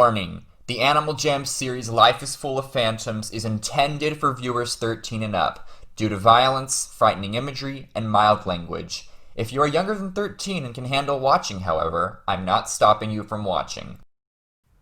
Warning. The Animal Jam series Life is Full of Phantoms is intended for viewers 13 and up, due to violence, frightening imagery, and mild language. If you are younger than 13 and can handle watching, however, I'm not stopping you from watching.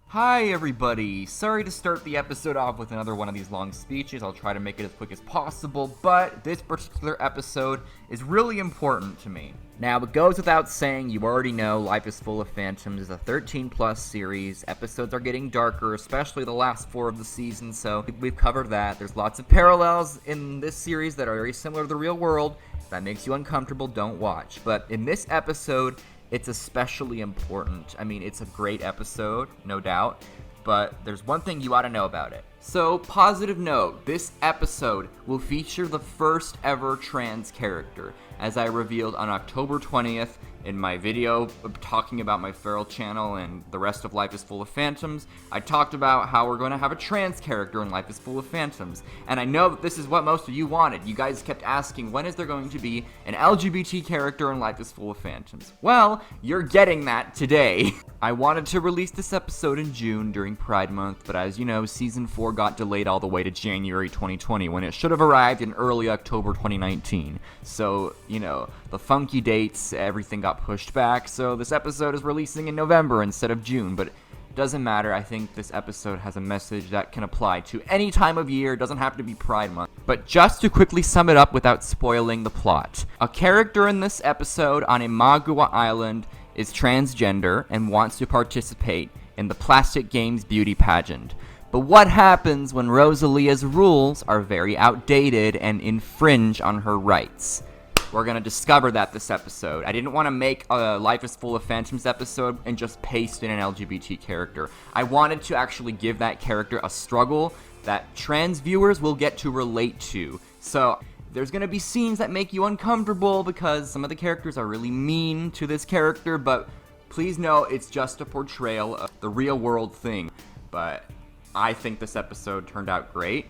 Hi everybody! Sorry to start the episode off with another one of these long speeches. I'll try to make it as quick as possible, but this particular episode is really important to me. Now, it goes without saying, you already know Life is Full of Phantoms is a 13-plus series. Episodes are getting darker, especially the last 4 of the season, so we've covered that. There's lots of parallels in this series that are very similar to the real world. If that makes you uncomfortable, don't watch. But in this episode, it's especially important. I mean, it's a great episode, no doubt, but there's one thing you ought to know about it. So, positive note, this episode will feature the first ever trans character, as I revealed on October 20th in my video talking about my feral channel and the rest of Life is Full of Phantoms. I talked about how we're going to have a trans character in Life is Full of Phantoms, and I know that this is what most of you wanted. You guys kept asking, when is there going to be an LGBT character in Life is Full of Phantoms? Well, you're getting that today. I wanted to release this episode in June during Pride Month, but as you know, Season 4 got delayed all the way to January 2020, when it should have arrived in early October 2019. So, you know, the funky dates, everything got pushed back, so this episode is releasing in November instead of June, but it doesn't matter. I think this episode has a message that can apply to any time of year. It doesn't have to be Pride Month. But just to quickly sum it up without spoiling the plot, a character in this episode on Imagua Island is transgender and wants to participate in the Plastic Games beauty pageant. But what happens when Rosalia's rules are very outdated and infringe on her rights? We're going to discover that this episode. I didn't want to make a Life is Full of Phantoms episode and just paste in an LGBT character. I wanted to actually give that character a struggle that trans viewers will get to relate to. So there's going to be scenes that make you uncomfortable because some of the characters are really mean to this character, but please know it's just a portrayal of the real world thing. But I think this episode turned out great.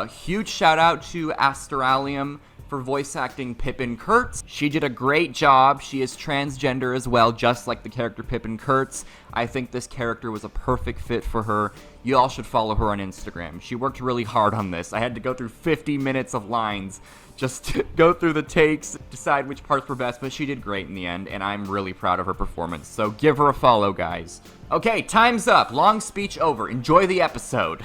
Huge shout out to Asteralium for voice acting Pippin Kurtz. She did a great job. She is transgender as well, just like the character Pippin Kurtz. I think this character was a perfect fit for her. You all should follow her on Instagram. She worked really hard on this. I had to go through 50 minutes of lines just to go through the takes, decide which parts were best, but she did great in the end, and I'm really proud of her performance. So give her a follow, guys. Okay, time's up. Long speech over. Enjoy the episode.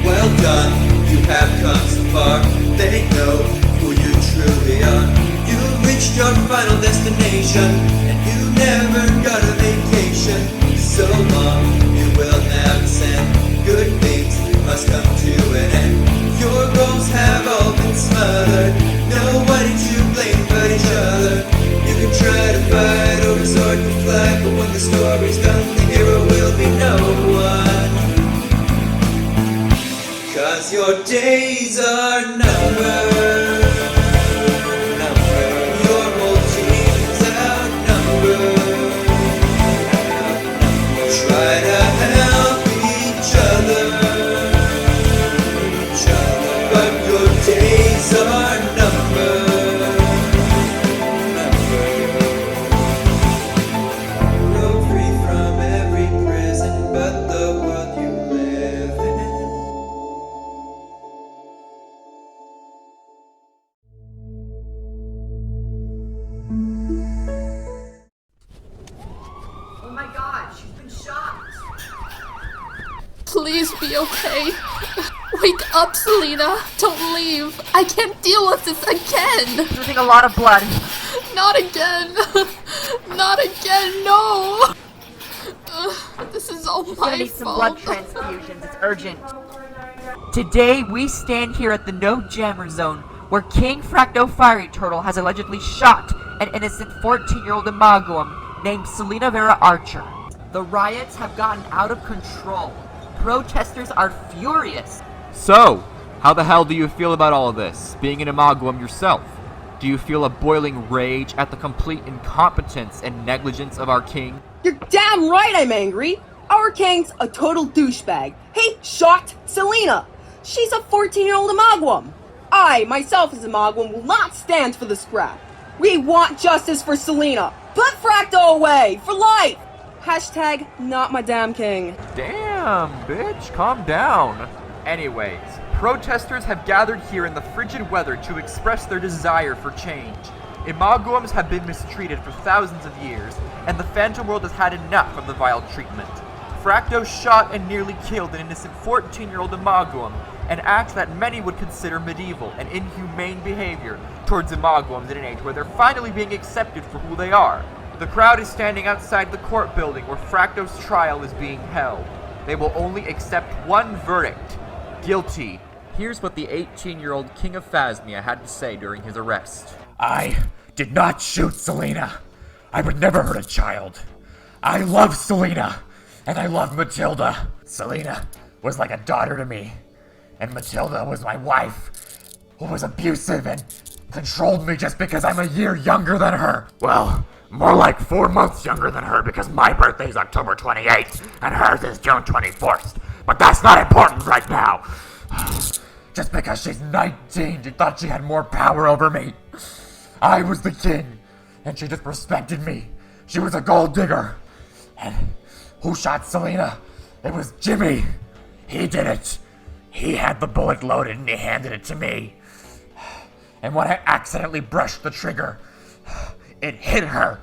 Well done, you have come so far. They know who you truly are. You reached your final destination, and you never got a vacation. So long, you will now descend. Good things must come to an end. Your goals have all been smothered. Nobody to blame but each other. You can try to fight or resort to flight, but when the story's done, the hero will be no one. 'Cause your days are numbered. Your whole team's outnumbered. Try to help each other. But your days are numbered. Broke free from every prison but the world you live in. Oh my god, she's been shot! Please be okay. Wake up, Selena. Don't leave. I can't deal with this again. You're losing a lot of blood. Not again. Not again, no. This is all She's my gonna need some blood fault. transfusions. It's urgent. Today, we stand here at the No Jammer Zone, where King Fracto Fiery Turtle has allegedly shot an innocent 14-year-old imaguem named Selena Vera Archer. The riots have gotten out of control. Protesters are furious. So, how the hell do you feel about all of this, being an imaguem yourself? Do you feel a boiling rage at the complete incompetence and negligence of our king? You're damn right I'm angry! Our king's a total douchebag. He shot Selena! She's a 14-year-old imaguem. I, myself as imaguem, will not stand for the scrap. We want justice for Selena. Put Fracto away, for life! Hashtag not my damn king. Damn, bitch, calm down. Anyways, protesters have gathered here in the frigid weather to express their desire for change. Imaguems have been mistreated for thousands of years, and the phantom world has had enough of the vile treatment. Fracto shot and nearly killed an innocent 14-year-old imaguem, an act that many would consider medieval and inhumane behavior towards imaguems in an age where they're finally being accepted for who they are. The crowd is standing outside the court building where Fracto's trial is being held. They will only accept one verdict: guilty. Here's what the 18-year-old King of Phasmia had to say during his arrest. I did not shoot Selena. I would never hurt a child. I love Selena, and I love Matilda. Selena was like a daughter to me, and Matilda was my wife, who was abusive and controlled me just because I'm a year younger than her. Well, more like 4 months younger than her because my birthday's October 28th and hers is June 24th. But that's not important right now. Just because she's 19, she thought she had more power over me. I was the king, and she disrespected me. She was a gold digger. And who shot Selena? It was Jimmy. He did it. He had the bullet loaded and he handed it to me. And when I accidentally brushed the trigger, it hit her.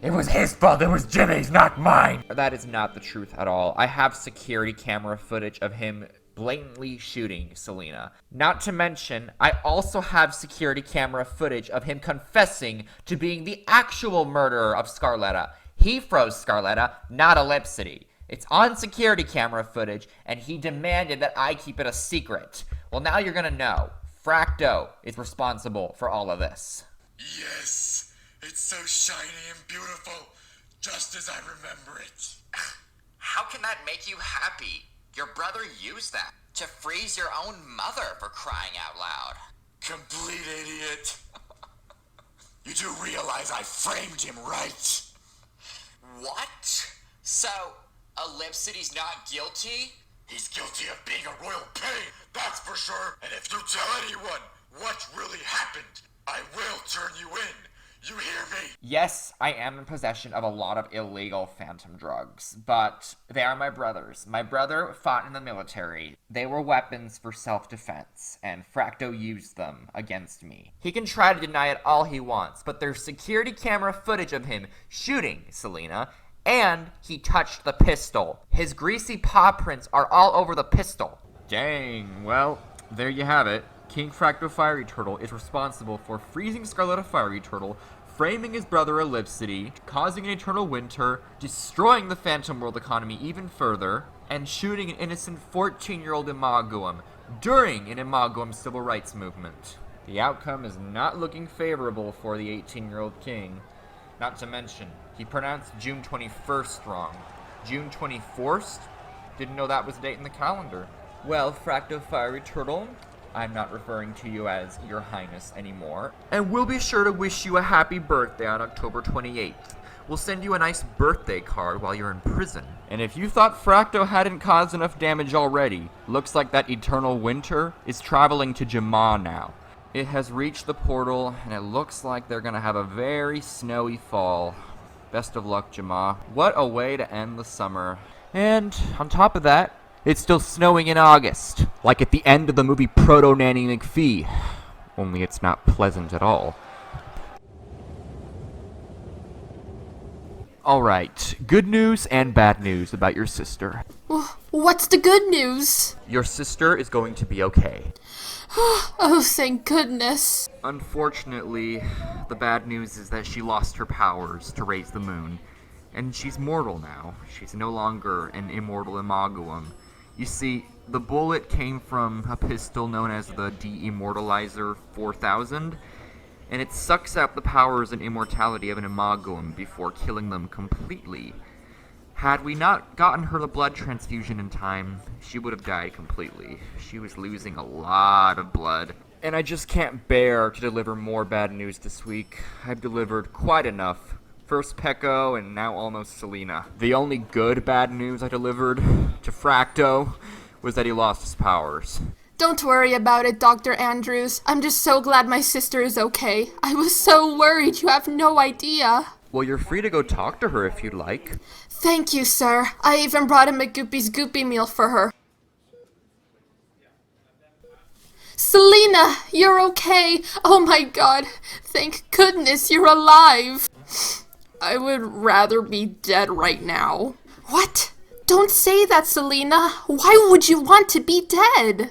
It was his fault. It was Jimmy's, not mine. That is not the truth at all. I have security camera footage of him blatantly shooting Selena. Not to mention, I also have security camera footage of him confessing to being the actual murderer of Scarletta. He froze Scarletta, not Ellipsity. It's on security camera footage, and he demanded that I keep it a secret. Well, now you're gonna know. Fracto is responsible for all of this. Yes, it's so shiny and beautiful, just as I remember it. How can that make you happy? Your brother used that to freeze your own mother, for crying out loud. Complete idiot. You do realize I framed him, right? What? So, Ellipsity's not guilty? He's guilty of being a royal pain, that's for sure. And if you tell anyone what really happened, I will turn you in. You hear me? Yes, I am in possession of a lot of illegal phantom drugs, but they are my brothers. My brother fought in the military. They were weapons for self-defense, and Fracto used them against me. He can try to deny it all he wants, but there's security camera footage of him shooting Selena, and he touched the pistol. His greasy paw prints are all over the pistol. Dang, well, there you have it. King Fracto Fiery Turtle is responsible for freezing Scarletta Fiery Turtle, framing his brother Ellipsity, causing an eternal winter, destroying the Phantom World economy even further, and shooting an innocent 14-year-old imaguem during an imaguem civil rights movement. The outcome is not looking favorable for the 18-year-old king. Not to mention, he pronounced June 21st wrong. June 24th? Didn't know that was a date in the calendar. Well, Fracto Fiery Turtle, I'm not referring to you as Your Highness anymore. And we'll be sure to wish you a happy birthday on October 28th. We'll send you a nice birthday card while you're in prison. And if you thought Fracto hadn't caused enough damage already, looks like that eternal winter is traveling to Jamaa now. It has reached the portal, and it looks like they're gonna have a very snowy fall. Best of luck, Jamaa. What a way to end the summer. And on top of that, it's still snowing in August, like at the end of the movie Proto Nanny McPhee. Only it's not pleasant at all. Alright, good news and bad news about your sister. What's the good news? Your sister is going to be okay. Oh, thank goodness. Unfortunately, the bad news is that she lost her powers to raise the moon, and she's mortal now. She's no longer an immortal imaguem. You see, the bullet came from a pistol known as the De-Immortalizer 4000, and it sucks out the powers and immortality of an imaguem before killing them completely. Had we not gotten her the blood transfusion in time, she would have died completely. She was losing a lot of blood. And I just can't bear to deliver more bad news this week. I've delivered quite enough. First Pecco, and now almost Selena. The only good bad news I delivered to Fracto was that he lost his powers. Don't worry about it, Dr. Andrews. I'm just so glad my sister is okay. I was so worried, you have no idea. Well, you're free to go talk to her if you'd like. Thank you, sir. I even brought a McGoopy's Goopy meal for her. Selena, you're okay. Oh my god. Thank goodness you're alive. I would rather be dead right now. What? Don't say that, Selena. Why would you want to be dead?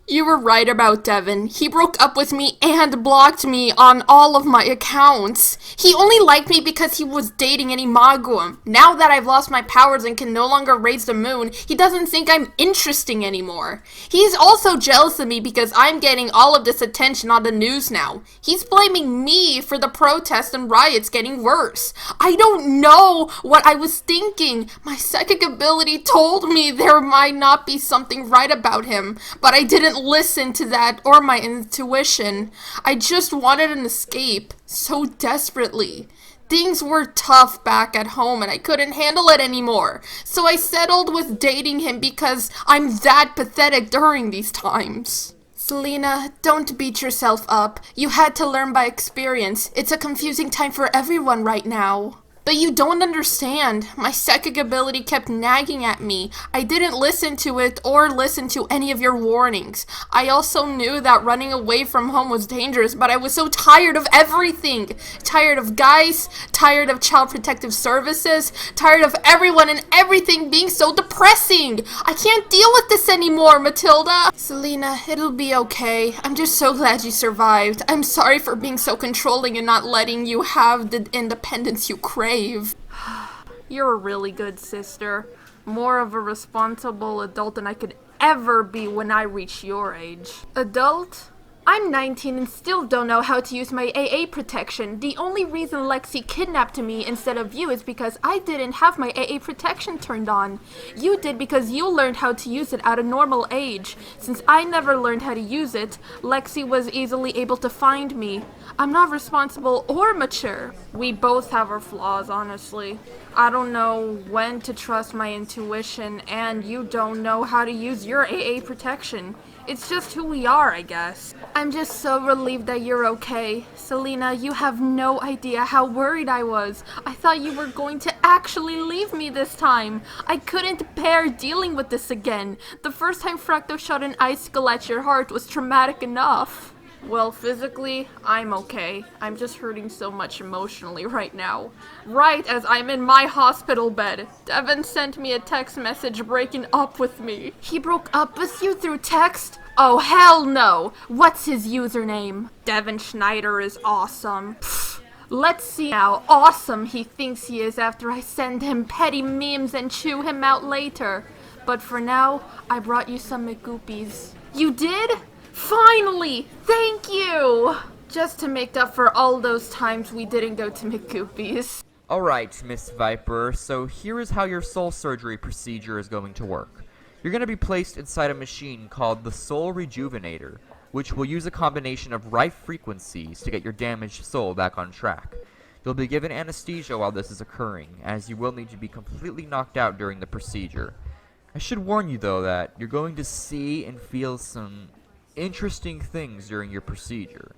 You were right about Devin. He broke up with me and blocked me on all of my accounts. He only liked me because he was dating an imaguem. Now that I've lost my powers and can no longer raise the moon, he doesn't think I'm interesting anymore. He's also jealous of me because I'm getting all of this attention on the news now. He's blaming me for the protests and riots getting worse. I don't know what I was thinking. My psychic ability told me there might not be something right about him, but I didn't listen to that or my intuition. I just wanted an escape so desperately. Things were tough back at home and I couldn't handle it anymore. So I settled with dating him because I'm that pathetic during these times. Selena, don't beat yourself up. You had to learn by experience. It's a confusing time for everyone right now. But you don't understand. My psychic ability kept nagging at me. I didn't listen to it or listen to any of your warnings. I also knew that running away from home was dangerous, but I was so tired of everything. Tired of guys, tired of child protective services, tired of everyone and everything being so depressing. I can't deal with this anymore, Matilda. Selena, it'll be okay. I'm just so glad you survived. I'm sorry for being so controlling and not letting you have the independence you crave. You're a really good sister. More of a responsible adult than I could ever be when I reach your age. Adult? I'm 19 and still don't know how to use my AA protection. The only reason Lexi kidnapped me instead of you is because I didn't have my AA protection turned on. You did because you learned how to use it at a normal age. Since I never learned how to use it, Lexi was easily able to find me. I'm not responsible or mature. We both have our flaws, honestly. I don't know when to trust my intuition, and you don't know how to use your AA protection. It's just who we are, I guess. I'm just so relieved that you're okay. Selena, you have no idea how worried I was. I thought you were going to actually leave me this time. I couldn't bear dealing with this again. The first time Fracto shot an icicle at your heart was traumatic enough. Well, physically, I'm okay. I'm just hurting so much emotionally right now. Right as I'm in my hospital bed, Devin sent me a text message breaking up with me. He broke up with you through text? Oh, hell no! What's his username? Devin Schneider is awesome. Pfft. Let's see how awesome he thinks he is after I send him petty memes and chew him out later. But for now, I brought you some McGoopies. You did? Finally! Thank you! Just to make up for all those times we didn't go to McGoopies. Alright, Miss Viper, so here is how your soul surgery procedure is going to work. You're going to be placed inside a machine called the Soul Rejuvenator, which will use a combination of right frequencies to get your damaged soul back on track. You'll be given anesthesia while this is occurring, as you will need to be completely knocked out during the procedure. I should warn you, though, that you're going to see and feel some interesting things during your procedure.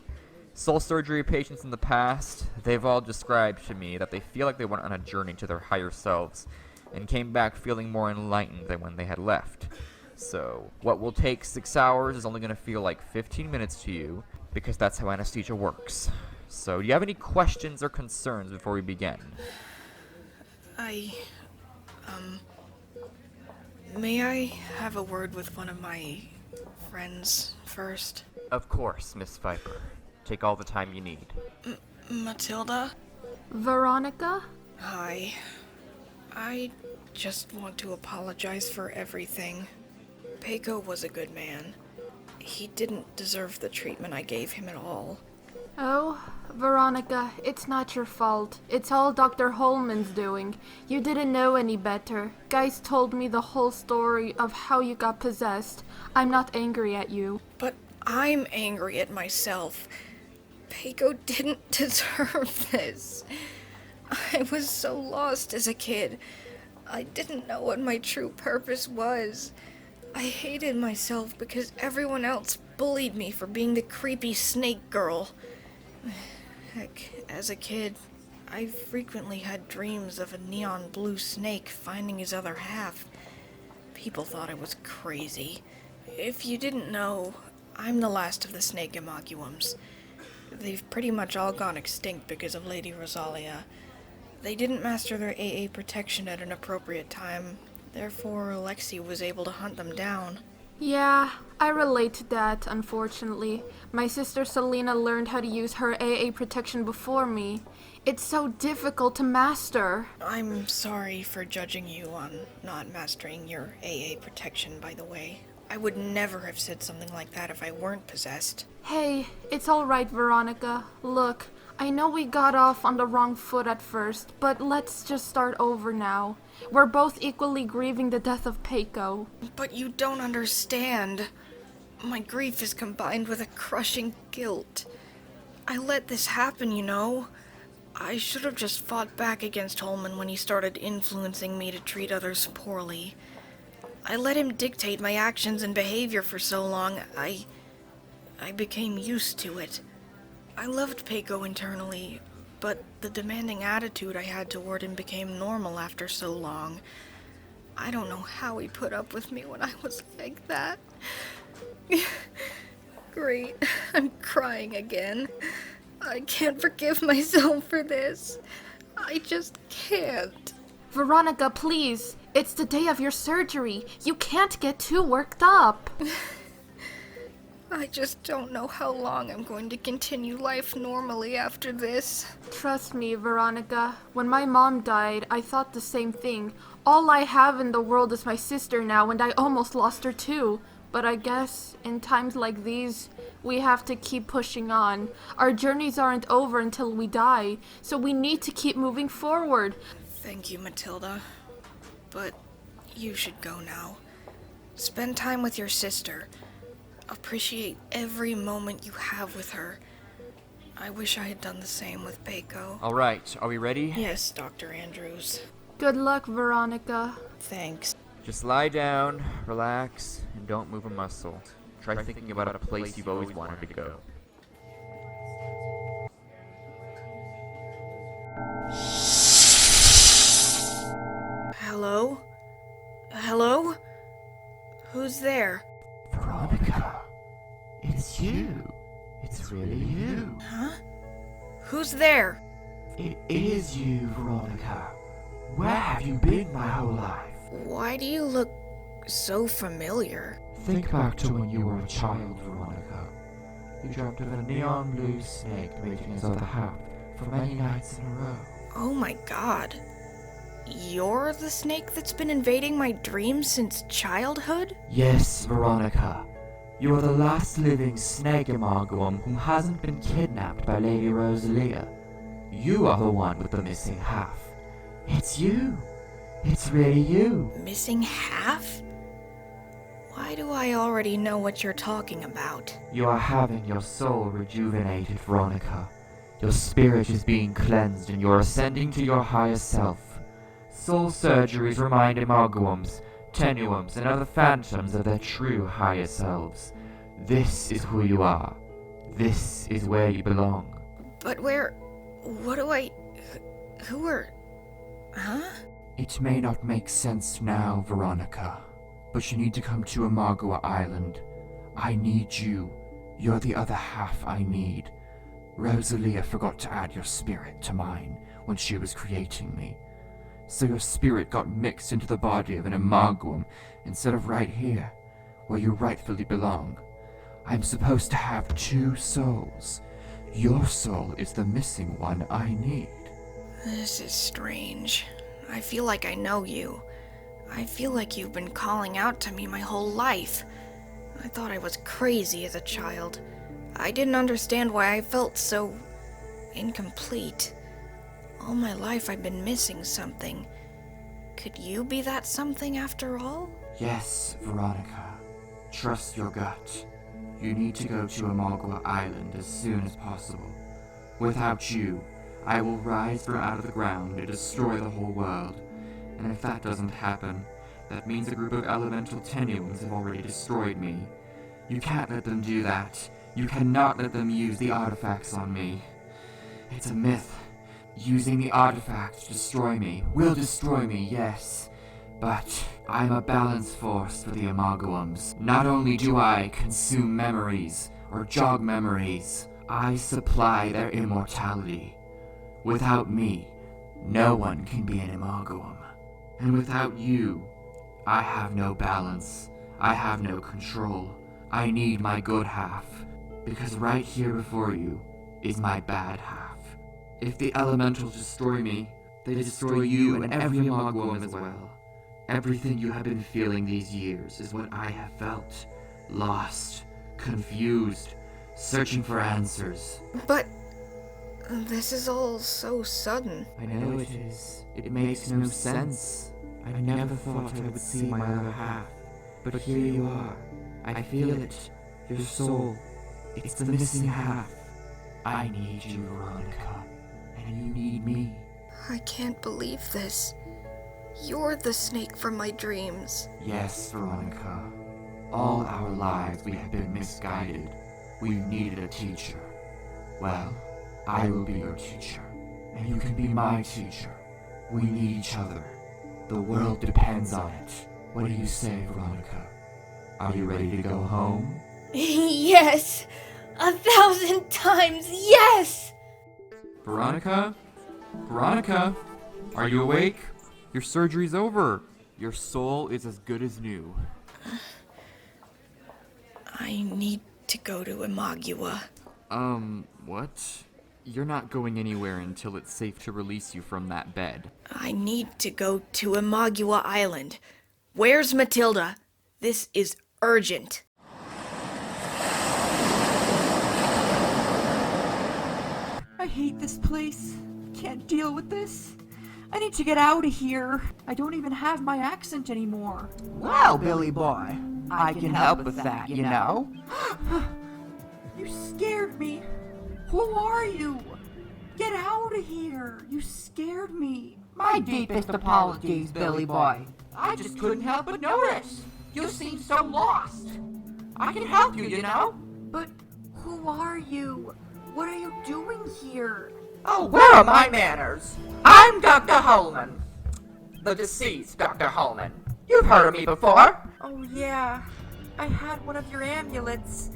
Soul surgery patients in the past, they've all described to me that they feel like they went on a journey to their higher selves and came back feeling more enlightened than when they had left. So, what will take 6 hours is only going to feel like 15 minutes to you, because that's how anesthesia works. So, do you have any questions or concerns before we begin? May I have a word with one of my friends first? Of course, Miss Viper. Take all the time you need. Matilda? Veronica? Hi. I just want to apologize for everything. Paco was a good man. He didn't deserve the treatment I gave him at all. Oh, Veronica, it's not your fault. It's all Dr. Holman's doing. You didn't know any better. Guys told me the whole story of how you got possessed. I'm not angry at you. But I'm angry at myself. Paco didn't deserve this. I was so lost as a kid. I didn't know what my true purpose was. I hated myself because everyone else bullied me for being the creepy snake girl. Heck, as a kid, I frequently had dreams of a neon blue snake finding his other half. People thought I was crazy. If you didn't know, I'm the last of the snake imaguems. They've pretty much all gone extinct because of Lady Rosalia. They didn't master their AA protection at an appropriate time. Therefore, Lexi was able to hunt them down. Yeah, I relate to that, unfortunately. My sister Selena learned how to use her AA protection before me. It's so difficult to master. I'm sorry for judging you on not mastering your AA protection, by the way. I would never have said something like that if I weren't possessed. Hey, it's alright, Veronica. Look, I know we got off on the wrong foot at first, but let's just start over now. We're both equally grieving the death of Peiko. But you don't understand. My grief is combined with a crushing guilt. I let this happen, you know. I should have just fought back against Holman when he started influencing me to treat others poorly. I let him dictate my actions and behavior for so long, I became used to it. I loved Peiko internally, but the demanding attitude I had toward him became normal after so long. I don't know how he put up with me when I was like that. Great, I'm crying again. I can't forgive myself for this. I just can't. Veronica, please. It's the day of your surgery. You can't get too worked up. I just don't know how long I'm going to continue life normally after this. Trust me, Veronica. When my mom died, I thought the same thing. All I have in the world is my sister now, and I almost lost her too. But I guess, in times like these, we have to keep pushing on. Our journeys aren't over until we die, so we need to keep moving forward. Thank you, Matilda. But you should go now. Spend time with your sister. Appreciate every moment you have with her. I wish I had done the same with Peiko. Alright, are we ready? Yes, Dr. Andrews. Good luck, Veronica. Thanks. Just lie down, relax, and don't move a muscle. Try thinking about a place you've always wanted to go. Hello? Hello? Who's there? Veronica, it's you. It's really you. Huh? Who's there? It is you, Veronica. Where have you been my whole life? Why do you look so familiar? Think back to when you were a child, Veronica. You dreamt of a neon blue snake mating his other half for many nights in a row. Oh my god. You're the snake that's been invading my dreams since childhood? Yes, Veronica. You are the last living snake imaguem who hasn't been kidnapped by Lady Rosalia. You are the one with the missing half. It's you. It's really you. Missing half? Why do I already know what you're talking about? You are having your soul rejuvenated, Veronica. Your spirit is being cleansed and you're ascending to your higher self. Soul surgeries remind imaguems, tenuums, and other phantoms of their true higher selves. This is who you are. This is where you belong. But where... what do I... who are... huh? It may not make sense now, Veronica, but you need to come to Imagua Island. I need you. You're the other half I need. Rosalia forgot to add your spirit to mine when she was creating me. So your spirit got mixed into the body of an imaguem instead of right here, where you rightfully belong. I'm supposed to have two souls. Your soul is the missing one I need. This is strange. I feel like I know you. I feel like you've been calling out to me my whole life. I thought I was crazy as a child. I didn't understand why I felt so... incomplete. All my life I've been missing something. Could you be that something after all? Yes, Veronica. Trust your gut. You need to go to Imagua Island as soon as possible. Without you, I will rise from out of the ground and destroy the whole world. And if that doesn't happen, That means a group of elemental tenuans have already destroyed me. You can't let them do that. You cannot let them use the artifacts on me. It's a myth. Using the artifacts to destroy me will destroy me, yes. But I'm a balance force for the imaguems. Not only do I consume memories or jog memories, I supply their immortality. Without me, no one can be an imaguem. And without you, I have no balance. I have no control. I need my good half, because right here before you is my bad half. If the elementals destroy me, they destroy you and every imaguem as well. Everything you have been feeling these years is what I have felt. Lost, confused, searching for answers. But this is all so sudden. I know it is. It makes no sense. I never thought I would see my other half. But here you are. I feel it. Your soul. It's the missing half. I need you, Veronica. And you need me. I can't believe this. You're the snake from my dreams. Yes, Veronica. All our lives we have been misguided. We needed a teacher. Well, I will be your teacher. And you can be my teacher. We need each other. The world depends on it. What do you say, Veronica? Are you ready to go home? Yes! 1,000 times yes! Veronica? Veronica? Are you awake? Your surgery's over. Your soul is as good as new. I need to go to Imagua. What? You're not going anywhere until it's safe to release you from that bed. I need to go to Imagua Island. Where's Matilda? This is urgent. I hate this place. Can't deal with this. I need to get out of here. I don't even have my accent anymore. Well, Billy boy, I can help with that, you know. You scared me. Who are you? Get out of here. You scared me. My deepest apologies, Billy boy. I just couldn't help but notice. You seem so lost. I can help you, you know. But who are you? What are you doing here? Oh, where are my manners? I'm Dr. Holman. The deceased Dr. Holman. You've heard of me before. Oh yeah. I had one of your amulets.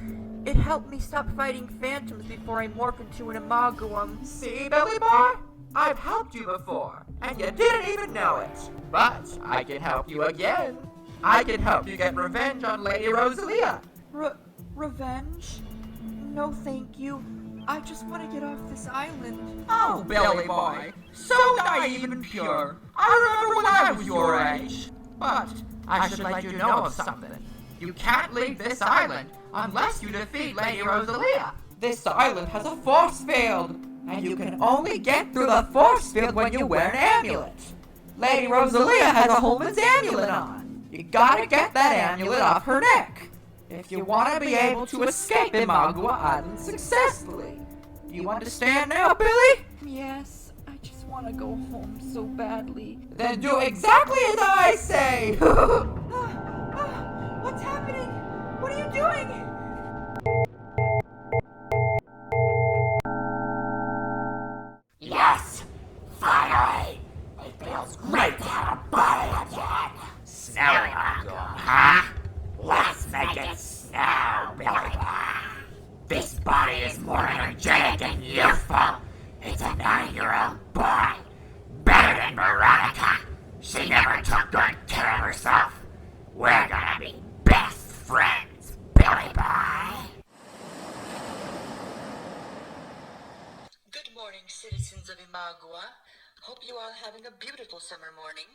It helped me stop fighting phantoms before I morphed into an imaguem. See, Billy boy? I've helped you before, and you didn't even know it. But I can help you again. I can help you get revenge on Lady Rosalia. Revenge? No thank you. I just want to get off this island. Oh, Billy boy, so naive and pure. I remember when I was your age. But I should let you know of something. You can't leave this island unless you defeat Lady Rosalia. This island has a force field, and you can only get through the force field when you wear an amulet. Lady Rosalia has a Holman's amulet on. You gotta get that amulet off her neck if you want to be able to escape Imagua Island successfully. Do you understand now, Billy? Yes, I just want to go home so badly. Then do exactly as I say! What's happening? What are you doing? Yes! Finally! It feels great to have a body again! Snowy Imagua, huh? Let's make it snow, Billy Boy! This body is more energetic and youthful! It's a 9-year-old boy! Better than Veronica! She never took good care of herself! We're gonna be best friends, Billy Boy! Good morning, citizens of Imagua. Hope you all having a beautiful summer morning.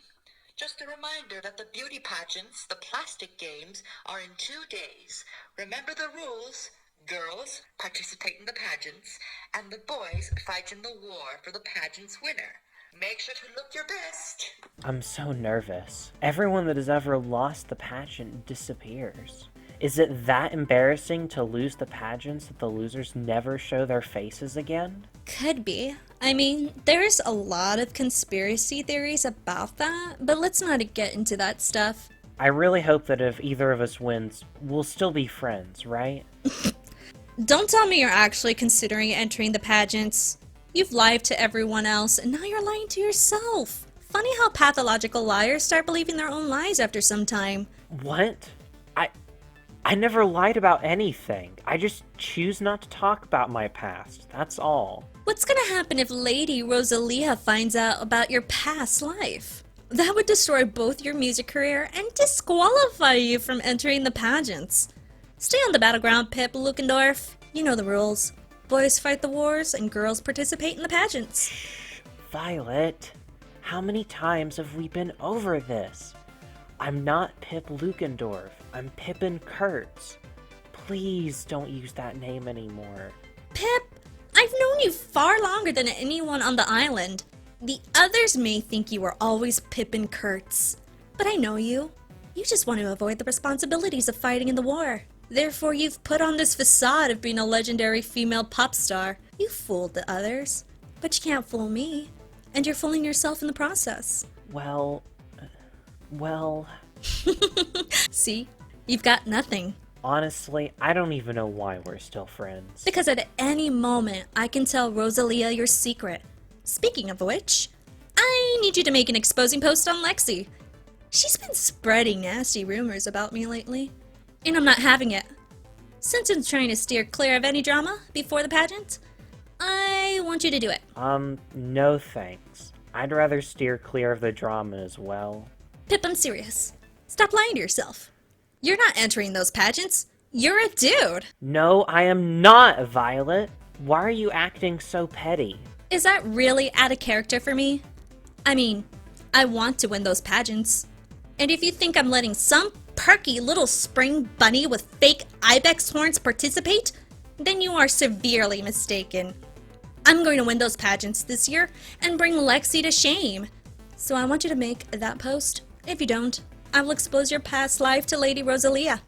Just a reminder that the beauty pageants, the plastic games, are in 2 days. Remember the rules. Girls participate in the pageants, and the boys fight in the war for the pageant's winner. Make sure to look your best. I'm so nervous. Everyone that has ever lost the pageant disappears. Is it that embarrassing to lose the pageants that the losers never show their faces again? Could be. I mean, there's a lot of conspiracy theories about that, but let's not get into that stuff. I really hope that if either of us wins, we'll still be friends, right? Don't tell me you're actually considering entering the pageants. You've lied to everyone else, and now you're lying to yourself. Funny how pathological liars start believing their own lies after some time. What? I never lied about anything. I just choose not to talk about my past, that's all. What's gonna happen if Lady Rosalia finds out about your past life? That would destroy both your music career and disqualify you from entering the pageants. Stay on the battleground, Pip Lukendorf. You know the rules. Boys fight the wars and girls participate in the pageants. Shh, Violet. How many times have we been over this? I'm not Pip Lukendorf. I'm Pippin Kurtz. Please don't use that name anymore. Pip, I've known you far longer than anyone on the island. The others may think you were always Pippin Kurtz, but I know you. You just want to avoid the responsibilities of fighting in the war. Therefore, you've put on this facade of being a legendary female pop star. You fooled the others, but you can't fool me. And you're fooling yourself in the process. Well... See? You've got nothing. Honestly, I don't even know why we're still friends. Because at any moment, I can tell Rosalia your secret. Speaking of which, I need you to make an exposing post on Lexi. She's been spreading nasty rumors about me lately, and I'm not having it. Since I'm trying to steer clear of any drama before the pageant, I want you to do it. No thanks. I'd rather steer clear of the drama as well. Pip, I'm serious. Stop lying to yourself. You're not entering those pageants. You're a dude. No, I am not, Violet. Why are you acting so petty? Is that really out of character for me? I mean, I want to win those pageants. And if you think I'm letting some perky little spring bunny with fake ibex horns participate, then you are severely mistaken. I'm going to win those pageants this year and bring Lexi to shame. So I want you to make that post. If you don't, I will expose your past life to Lady Rosalia.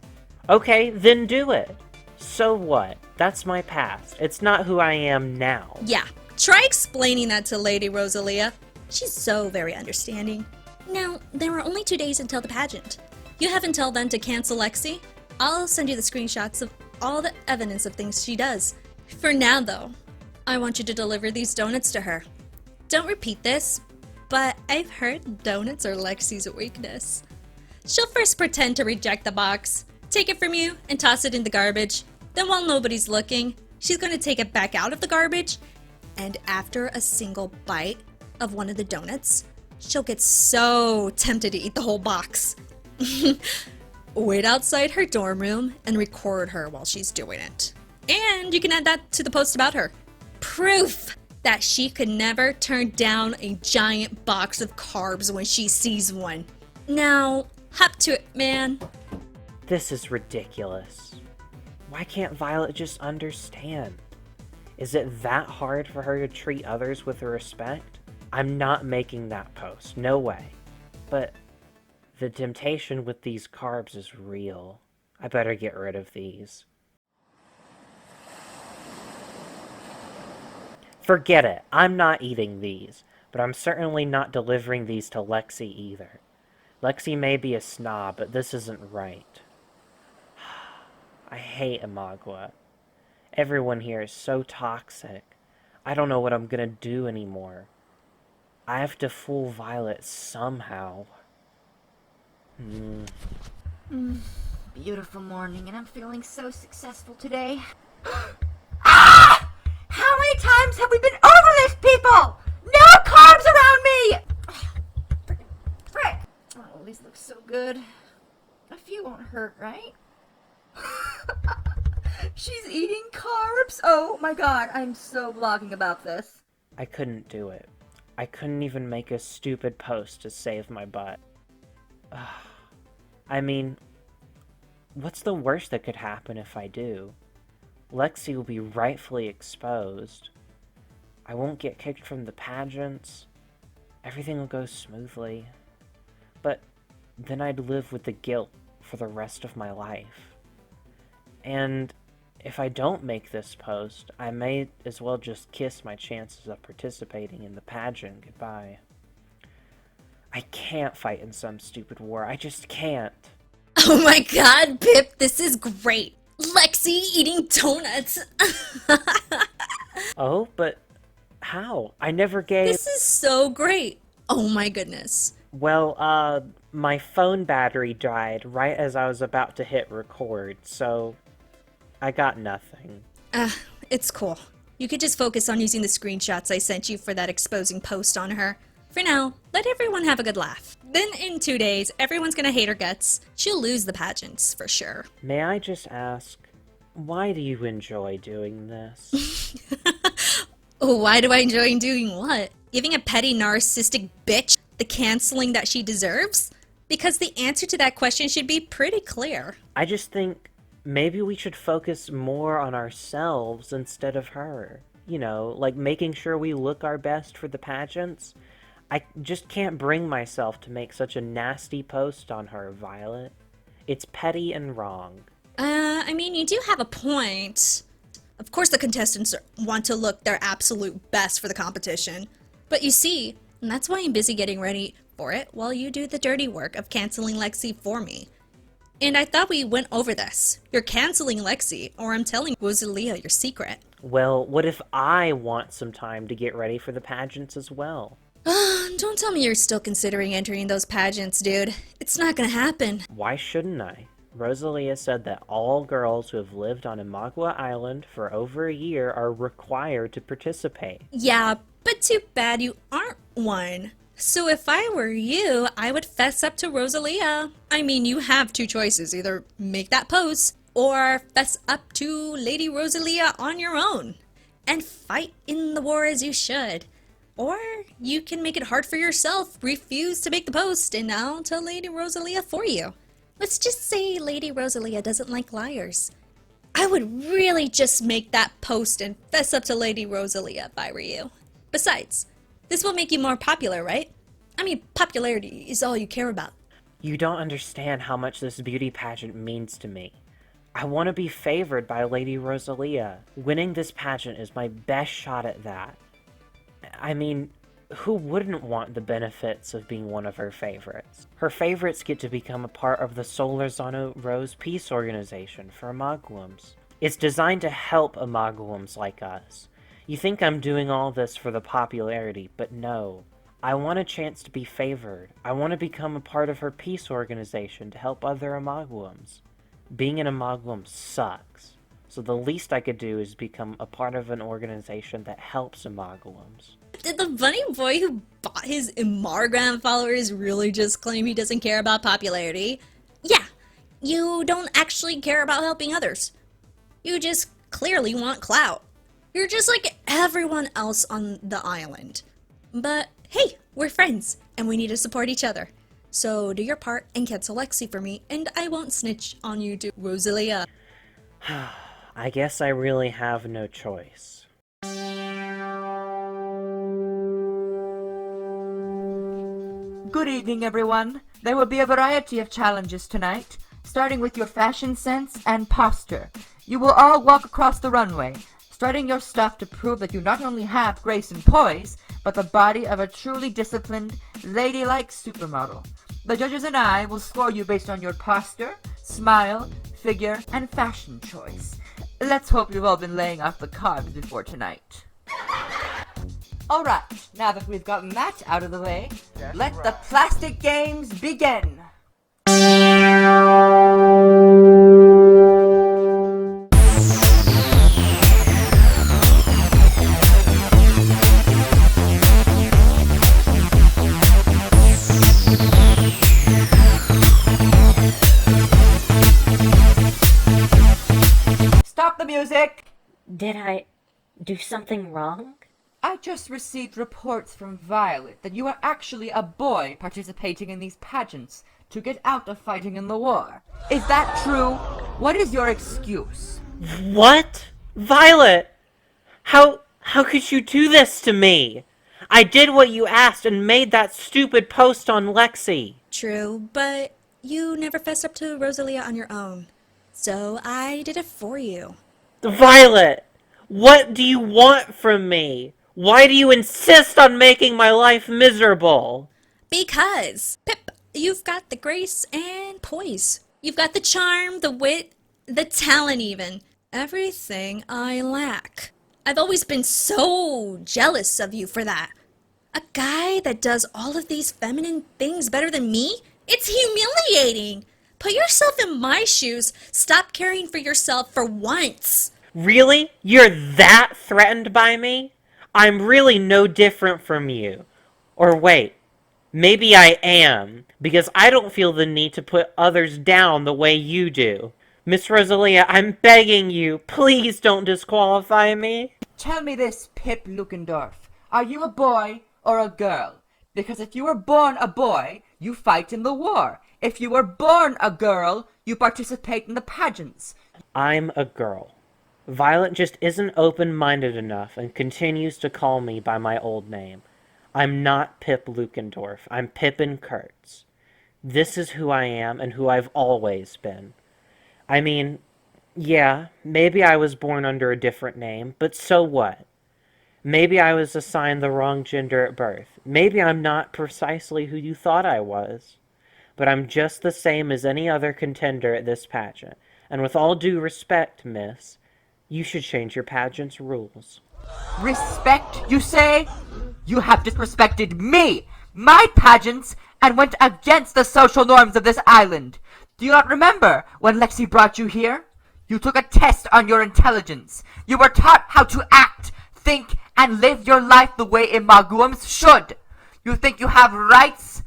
Okay, then do it. So what? That's my past. It's not who I am now. Yeah, try explaining that to Lady Rosalia. She's so very understanding. Now, there are only 2 days until the pageant. You have until then to cancel Lexi. I'll send you the screenshots of all the evidence of things she does. For now, though, I want you to deliver these donuts to her. Don't repeat this, but I've heard donuts are Lexi's weakness. She'll first pretend to reject the box, take it from you, and toss it in the garbage. Then while nobody's looking, she's going to take it back out of the garbage, and after a single bite of one of the donuts, she'll get so tempted to eat the whole box. Wait outside her dorm room and record her while she's doing it. And you can add that to the post about her. Proof that she could never turn down a giant box of carbs when she sees one. Now, hop to it, man. This is ridiculous. Why can't Violet just understand? Is it that hard for her to treat others with respect? I'm not making that post, no way. But the temptation with these carbs is real. I better get rid of these. Forget it, I'm not eating these, but I'm certainly not delivering these to Lexi either. Lexi may be a snob, but this isn't right. I hate Imagua. Everyone here is so toxic. I don't know what I'm gonna do anymore. I have to fool Violet somehow. Beautiful morning, and I'm feeling so successful today. Ah! How many times have we been over this, people? No carbs around me! Frick! Oh, these look so good. A few won't hurt, right? She's eating carbs? Oh my god, I'm so blogging about this. I couldn't do it. I couldn't even make a stupid post to save my butt. I mean, what's the worst that could happen if I do? Lexi will be rightfully exposed. I won't get kicked from the pageants. Everything will go smoothly. But then I'd live with the guilt for the rest of my life. And if I don't make this post, I may as well just kiss my chances of participating in the pageant goodbye. I can't fight in some stupid war. I just can't. Oh my god, Pip, this is great. Lexi eating donuts. Oh, but how? I never gave... This is so great. Oh my goodness. Well, my phone battery died right as I was about to hit record, so I got nothing. It's cool. You could just focus on using the screenshots I sent you for that exposing post on her. For now, let everyone have a good laugh. Then in 2 days, everyone's gonna hate her guts. She'll lose the pageants, for sure. May I just ask, why do you enjoy doing this? Why do I enjoy doing what? Giving a petty narcissistic bitch the canceling that she deserves? Because the answer to that question should be pretty clear. I just think maybe we should focus more on ourselves instead of her. You know, like making sure we look our best for the pageants. I just can't bring myself to make such a nasty post on her, Violet. It's petty and wrong. I mean, you do have a point. Of course the contestants want to look their absolute best for the competition. But you see, and that's why I'm busy getting ready for it while you do the dirty work of canceling Lexi for me. And I thought we went over this. You're canceling Lexi, or I'm telling Rosalia your secret. Well, what if I want some time to get ready for the pageants as well? Don't tell me you're still considering entering those pageants, dude. It's not gonna happen. Why shouldn't I? Rosalia said that all girls who have lived on Imagua Island for over a year are required to participate. Yeah, but too bad you aren't one. So if I were you, I would fess up to Rosalia. I mean, you have two choices. Either make that post, or fess up to Lady Rosalia on your own. And fight in the war as you should. Or you can make it hard for yourself, refuse to make the post, and I'll tell Lady Rosalia for you. Let's just say Lady Rosalia doesn't like liars. I would really just make that post and fess up to Lady Rosalia if I were you. Besides, this will make you more popular, right? I mean, popularity is all you care about. You don't understand how much this beauty pageant means to me. I want to be favored by Lady Rosalia. Winning this pageant is my best shot at that. I mean, who wouldn't want the benefits of being one of her favorites? Her favorites get to become a part of the Solarzano Rose Peace Organization for imaguems. It's designed to help imaguems like us. You think I'm doing all this for the popularity, but no. I want a chance to be favored. I want to become a part of her peace organization to help other imaguems. Being an imaguem sucks. So the least I could do is become a part of an organization that helps imaguems. Did the bunny boy who bought his Imagram followers really just claim he doesn't care about popularity? Yeah, you don't actually care about helping others. You just clearly want clout. You're just like everyone else on the island. But hey, we're friends, and we need to support each other. So do your part and cancel Lexi for me, and I won't snitch on you to Rosalia. I guess I really have no choice. Good evening, everyone. There will be a variety of challenges tonight, starting with your fashion sense and posture. You will all walk across the runway, strutting your stuff to prove that you not only have grace and poise, but the body of a truly disciplined, ladylike supermodel. The judges and I will score you based on your posture, smile, figure, and fashion choice. Let's hope you've all been laying off the carbs before tonight. Alright, now that we've gotten that out of the way, let the plastic games begin! Stop the music! Did I do something wrong? I just received reports from Violet that you are actually a boy participating in these pageants to get out of fighting in the war. Is that true? What is your excuse? What? Violet! How could you do this to me? I did what you asked and made that stupid post on Lexi. True, but you never fessed up to Rosalia on your own. So I did it for you. Violet! What do you want from me? Why do you insist on making my life miserable? Because, Pip, you've got the grace and poise. You've got the charm, the wit, the talent even. Everything I lack. I've always been so jealous of you for that. A guy that does all of these feminine things better than me? It's humiliating. Put yourself in my shoes. Stop caring for yourself for once. Really? You're that threatened by me? I'm really no different from you. Or wait, maybe I am, because I don't feel the need to put others down the way you do. Miss Rosalia, I'm begging you, please don't disqualify me. Tell me this, Pip Lukendorf. Are you a boy or a girl? Because if you were born a boy, you fight in the war. If you were born a girl, you participate in the pageants. I'm a girl. Violet just isn't open-minded enough and continues to call me by my old name. I'm not Pip Lukendorf. I'm Pippin Kurtz. This is who I am and who I've always been. I mean, yeah, maybe I was born under a different name, but so what? Maybe I was assigned the wrong gender at birth. Maybe I'm not precisely who you thought I was. But I'm just the same as any other contender at this pageant. And with all due respect, miss, you should change your pageant's rules. Respect, you say? You have disrespected me, my pageants, and went against the social norms of this island. Do you not remember when Lexi brought you here? You took a test on your intelligence. You were taught how to act, think, and live your life the way imaguems should. You think you have rights?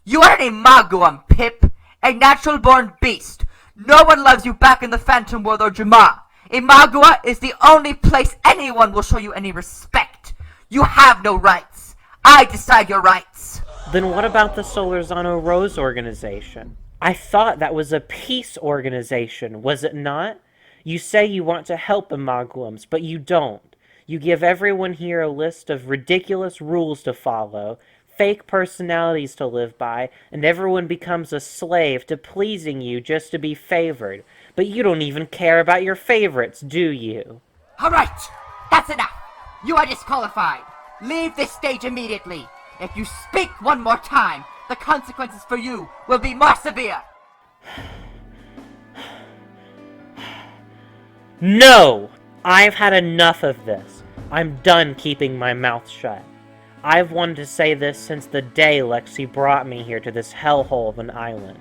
You are an imaguem, Pip, a natural-born beast. No one loves you back in the Phantom World or Jamaa. Imagua is the only place anyone will show you any respect. You have no rights. I decide your rights. Then what about the Solarzano Rose organization? I thought that was a peace organization, was it not? You say you want to help imaguems, but you don't. You give everyone here a list of ridiculous rules to follow, fake personalities to live by, and everyone becomes a slave to pleasing you just to be favored. But you don't even care about your favorites, do you? All right, that's enough. You are disqualified. Leave this stage immediately. If you speak one more time, the consequences for you will be more severe. No! I've had enough of this. I'm done keeping my mouth shut. I've wanted to say this since the day Lexi brought me here to this hellhole of an island.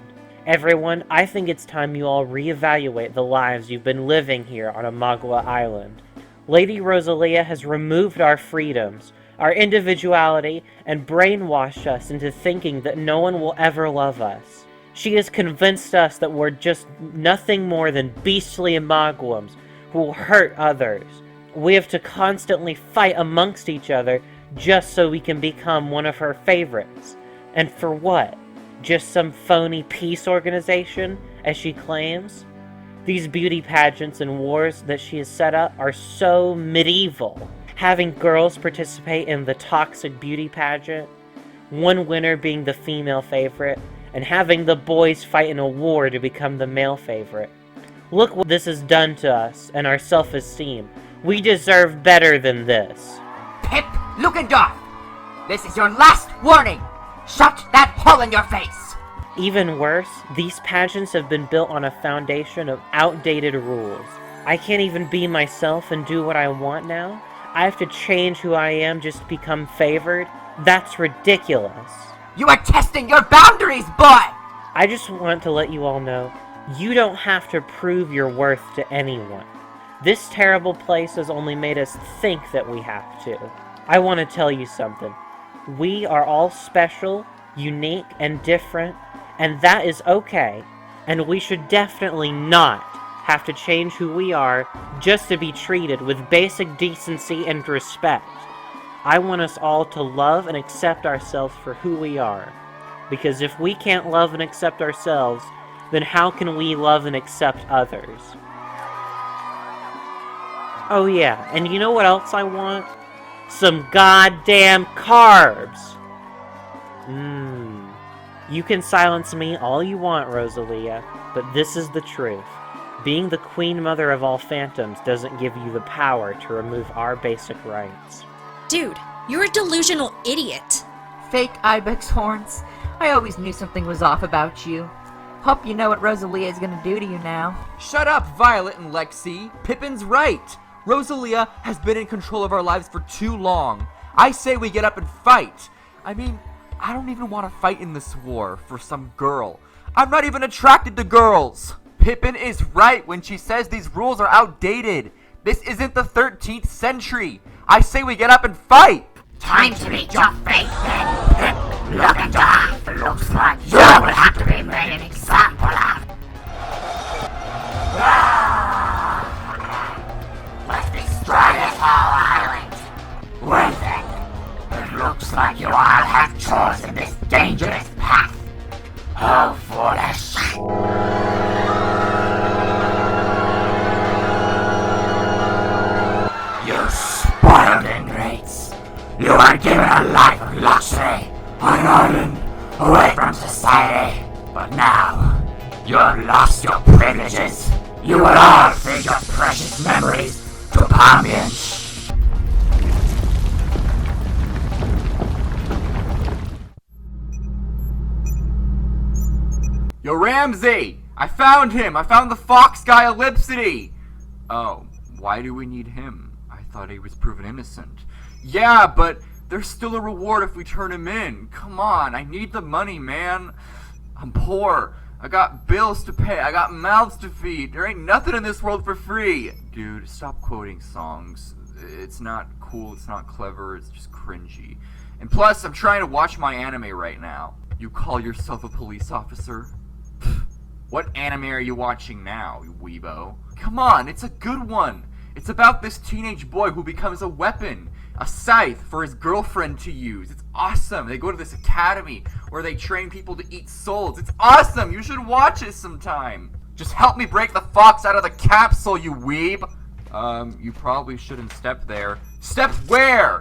Everyone, I think it's time you all reevaluate the lives you've been living here on Imagua Island. Lady Rosalia has removed our freedoms, our individuality, and brainwashed us into thinking that no one will ever love us. She has convinced us that we're just nothing more than beastly imaguems who will hurt others. We have to constantly fight amongst each other just so we can become one of her favorites. And for what? Just some phony peace organization, as she claims? These beauty pageants and wars that she has set up are so medieval. Having girls participate in the toxic beauty pageant, one winner being the female favorite, and having the boys fight in a war to become the male favorite. Look what this has done to us and our self-esteem. We deserve better than this. Pip Lukendorf, this is your last warning. Shut that hole in your face. Even worse, these pageants have been built on a foundation of outdated rules. I can't even be myself and do what I want now. I have to change who I am just to become favored. That's ridiculous. You are testing your boundaries, boy! I just want to let you all know, you don't have to prove your worth to anyone. This terrible place has only made us think that we have to. I want to tell you something. We are all special, unique, and different, and that is okay. And we should definitely not have to change who we are just to be treated with basic decency and respect. I want us all to love and accept ourselves for who we are. Because if we can't love and accept ourselves, then how can we love and accept others? Oh yeah, and you know what else I want? Some goddamn carbs! You can silence me all you want, Rosalia, but this is the truth. Being the Queen Mother of all phantoms doesn't give you the power to remove our basic rights. Dude, you're a delusional idiot. Fake ibex horns. I always knew something was off about you. Hope you know what Rosalia is gonna do to you now. Shut up, Violet and Lexi. Pippin's right. Rosalia has been in control of our lives for too long. I say we get up and fight. I mean, I don't even want to fight in this war for some girl. I'm not even attracted to girls. Pippin is right when she says these rules are outdated. This isn't the 13th century. I say we get up and fight. Time to meet your fate then. Look and die. Looks like you will have to be made an example of. Let's destroy this whole island. Well then, it looks like you all have chosen this dangerous path. Oh, foolish. You spoiled ingrates. You were given a life of luxury on an island away from society. But now, you have lost your privileges. You will all feed your precious memories to Pageant. Yo, Ramsey! I found him! I found the fox guy Ellipsity! Oh, why do we need him? I thought he was proven innocent. Yeah, but there's still a reward if we turn him in. Come on, I need the money, man. I'm poor. I got bills to pay. I got mouths to feed. There ain't nothing in this world for free. Dude, stop quoting songs. It's not cool, it's not clever, it's just cringy. And plus, I'm trying to watch my anime right now. You call yourself a police officer? What anime are you watching now, you weebo? Come on, it's a good one. It's about this teenage boy who becomes a weapon, a scythe for his girlfriend to use. It's awesome. They go to this academy where they train people to eat souls. It's awesome. You should watch it sometime. Just help me break the fox out of the capsule, you weeb. You probably shouldn't step there. Step where?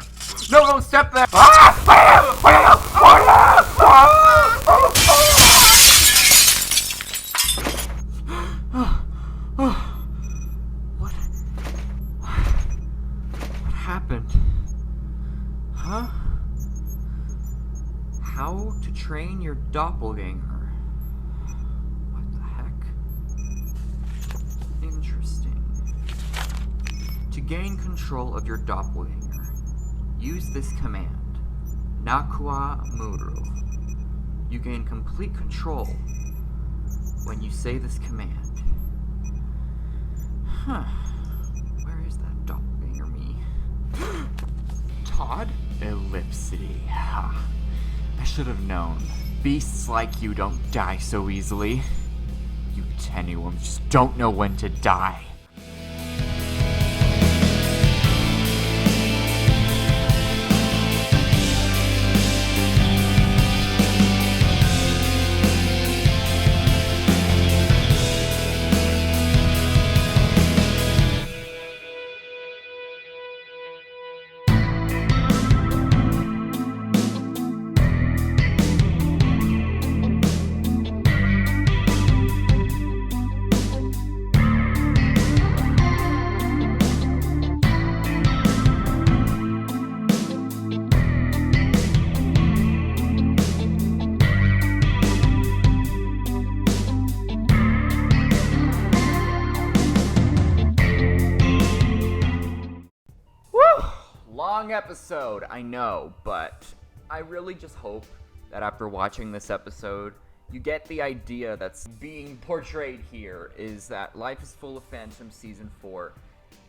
No, don't step there. What happened? Huh? How to train your doppelganger? What the heck? Interesting. To gain control of your doppelganger, use this command, Nakua Muru. You gain complete control when you say this command. Huh. Where is that doppelganger me? Todd? Ellipsity. Ha. I should have known. Beasts like you don't die so easily. You tenuums just don't know when to die. Long episode, I know, but I really just hope that after watching this episode, you get the idea that's being portrayed here is that Life is Full of Phantoms Season 4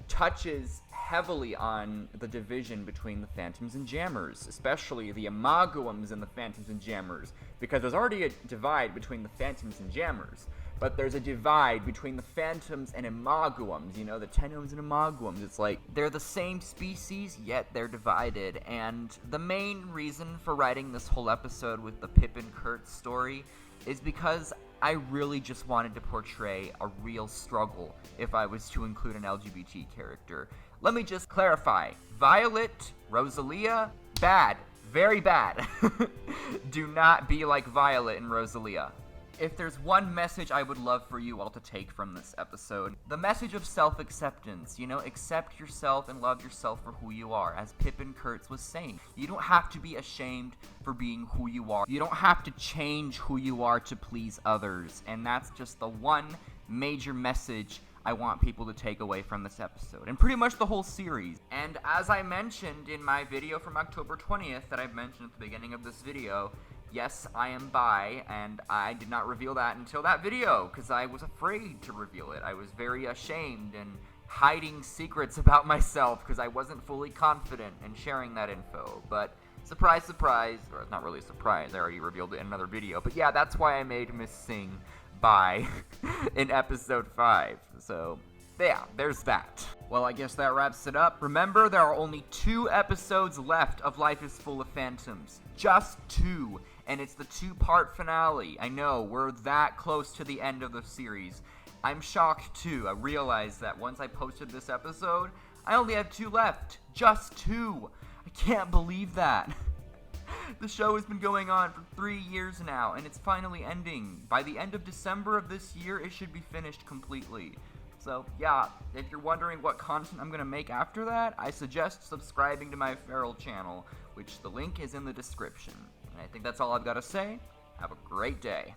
touches heavily on the division between the Phantoms and Jammers, especially the imaguems and the Phantoms and Jammers, because there's already a divide between the Phantoms and Jammers. But there's a divide between the Phantoms and imaguems, you know, the tenuums and imaguems. It's like, they're the same species, yet they're divided. And the main reason for writing this whole episode with the Pippin Kurtz story is because I really just wanted to portray a real struggle if I was to include an LGBT character. Let me just clarify. Violet, Rosalia, bad. Very bad. Do not be like Violet and Rosalia. If there's one message I would love for you all to take from this episode, the message of self-acceptance. Accept yourself and love yourself for who you are. As Pippin Kurtz was saying, you don't have to be ashamed for being who you are. You don't have to change who you are to please others. And that's just the one major message I want people to take away from this episode, and pretty much the whole series. And as I mentioned in my video from October 20th that I mentioned at the beginning of this video, yes, I am bi, and I did not reveal that until that video, because I was afraid to reveal it. I was very ashamed and hiding secrets about myself, because I wasn't fully confident in sharing that info. But surprise, surprise, or it's not really a surprise, I already revealed it in another video. But yeah, that's why I made Miss Sing bi in episode 5. So yeah, there's that. Well, I guess that wraps it up. Remember, there are only 2 episodes left of Life is Full of Phantoms. Just 2. And it's the 2-part finale. I know, we're that close to the end of the series. I'm shocked too. I realized that once I posted this episode, I only have 2 left. Just 2. I can't believe that. The show has been going on for 3 years now, and it's finally ending. By the end of December of this year, it should be finished completely. So, yeah, if you're wondering what content I'm going to make after that, I suggest subscribing to my Feral channel, which the link is in the description. And I think that's all I've got to say. Have a great day.